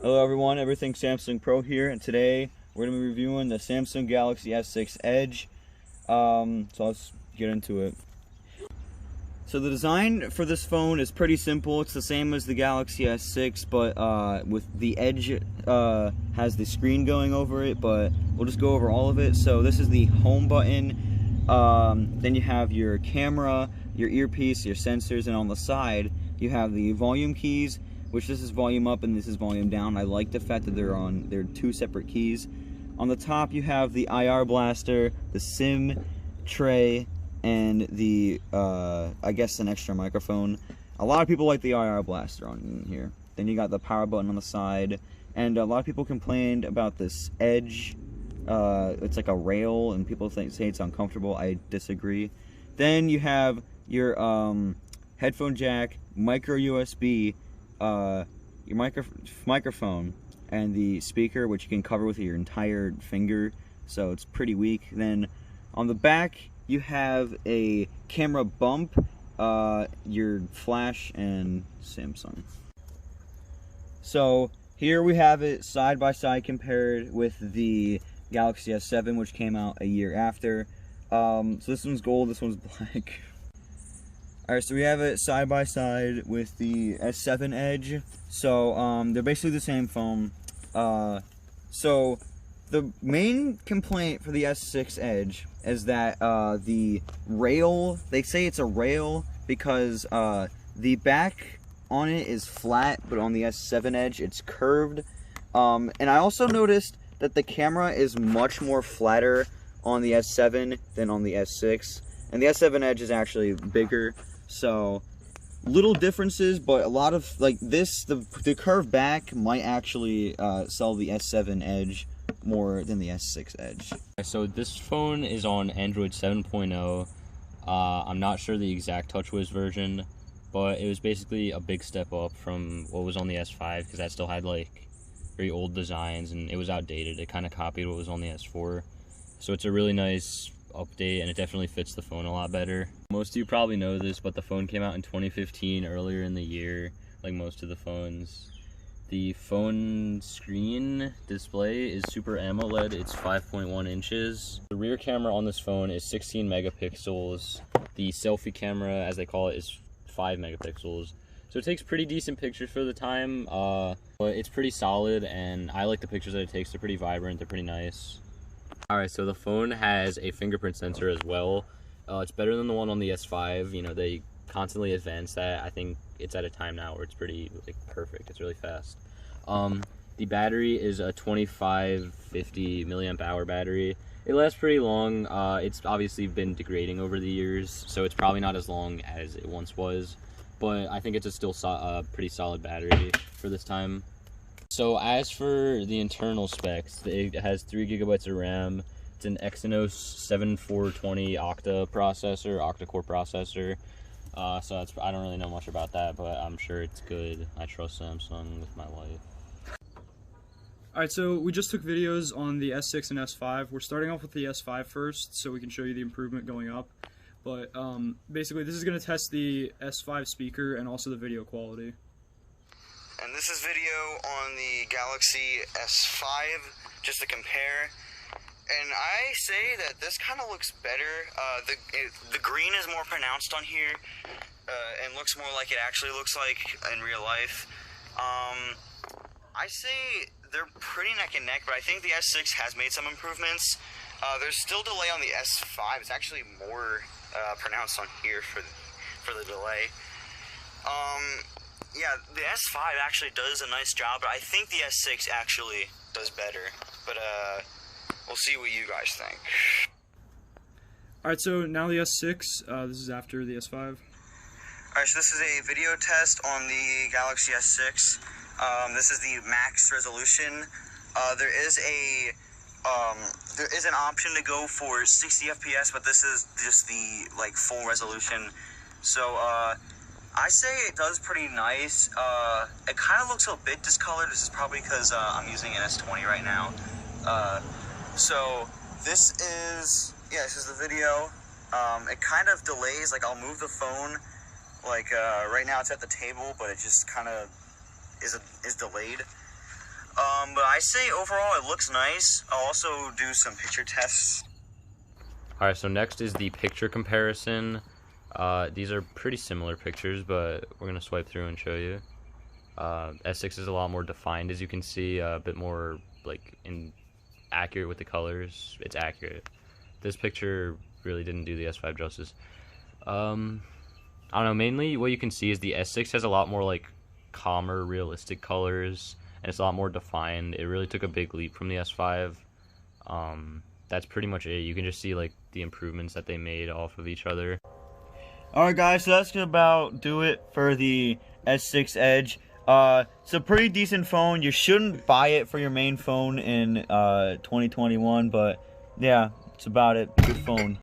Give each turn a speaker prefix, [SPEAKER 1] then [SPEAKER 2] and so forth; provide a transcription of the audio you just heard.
[SPEAKER 1] Hello everyone, Everything Samsung Pro here, and today we're going to be reviewing the Samsung Galaxy S6 Edge. So let's get into it. So the design for this phone is pretty simple. It's the same as the Galaxy S6, but with the Edge has the screen going over it, but we'll just go over all of it. So this is the home button, then you have your camera, your earpiece, your sensors, and on the side you have the volume keys, which this is volume up and this is volume down. I like the fact that they're two separate keys. On the top you have the IR blaster, the SIM tray, and the I guess an extra microphone. A lot of people like the IR blaster on here. Then you got the power button on the side, and a lot of people complained about this Edge. It's like a rail, and people say it's uncomfortable. I disagree. Then you have your headphone jack, micro USB, your microphone, and the speaker, which you can cover with your entire finger, so it's pretty weak. Then on the back you have a camera bump, your flash, and Samsung. So here we have it side by side compared with the Galaxy S7, which came out a year after. So this one's gold, this one's black. Alright, so we have it side by side with the S7 Edge. So they're basically the same phone. So the main complaint for the S6 Edge is that the rail, they say it's a rail because the back on it is flat, but on the S7 Edge it's curved. And I also noticed that the camera is much more flatter on the S7 than on the S6. And the S7 Edge is actually bigger. So little differences, but a lot of like this, the curved back might actually sell the S7 Edge more than the S6 Edge.
[SPEAKER 2] So this phone is on Android 7.0. I'm not sure the exact TouchWiz version, but it was basically a big step up from what was on the S5, because that still had like very old designs and it was outdated. It kind of copied what was on the S4. So it's a really nice update, and it definitely fits the phone a lot better. Most of you probably know this, but the phone came out in 2015, earlier in the year, like most of the phones. The phone screen display is Super AMOLED. It's 5.1 inches. The rear camera on this phone is 16 megapixels. The selfie camera, as they call it, is 5 megapixels. So it takes pretty decent pictures for the time, but it's pretty solid, and I like the pictures that it takes. They're pretty vibrant, they're pretty nice. Alright, so the phone has a fingerprint sensor as well. It's better than the one on the S5. You know, they constantly advance that. I think it's at a time now where it's pretty like perfect. It's really fast. The battery is a 2550 milliamp hour battery. It lasts pretty long. It's obviously been degrading over the years, so it's probably not as long as it once was, but I think it's a still pretty solid battery for this time. So as for the internal specs, it has 3 gigabytes of RAM. It's an Exynos 7420 octa-core processor. So that's, I don't really know much about that, but I'm sure it's good. I trust Samsung with my life.
[SPEAKER 3] Alright, so we just took videos on the S6 and S5. We're starting off with the S5 first, so we can show you the improvement going up. But basically, this is going to test the S5 speaker and also the video quality.
[SPEAKER 4] And this is video on the Galaxy S5, just to compare. And I say that this kind of looks better. The green is more pronounced on here, and looks more like it actually looks like in real life. I say they're pretty neck and neck, but I think the S6 has made some improvements. There's still delay on the S5. It's actually more pronounced on here for the delay. Yeah, the S5 actually does a nice job, but I think the S6 actually does better. But we'll see what you guys think.
[SPEAKER 3] Alright, so now the S6, this is after the S5.
[SPEAKER 4] Alright, so this is a video test on the Galaxy S6. This is the max resolution. There is an option to go for 60 FPS, but this is just the like full resolution. So I say it does pretty nice. It kind of looks a bit discolored. This is probably because I'm using an S20 right now. So this is the video. It kind of delays. Like, I'll move the phone. Like right now it's at the table, but it just kind of is delayed. But I say overall it looks nice. I'll also do some picture tests.
[SPEAKER 2] Alright, so next is the picture comparison. These are pretty similar pictures, but we're going to swipe through and show you. S6 is a lot more defined, as you can see, a bit more like accurate with the colors. It's accurate. This picture really didn't do the S5 justice. I don't know, mainly what you can see is the S6 has a lot more like calmer, realistic colors, and it's a lot more defined. It really took a big leap from the S5. That's pretty much it. You can just see like the improvements that they made off of each other.
[SPEAKER 1] Alright guys, so that's gonna about do it for the S6 Edge. It's a pretty decent phone. You shouldn't buy it for your main phone in 2021, but yeah, that's about it. Good phone.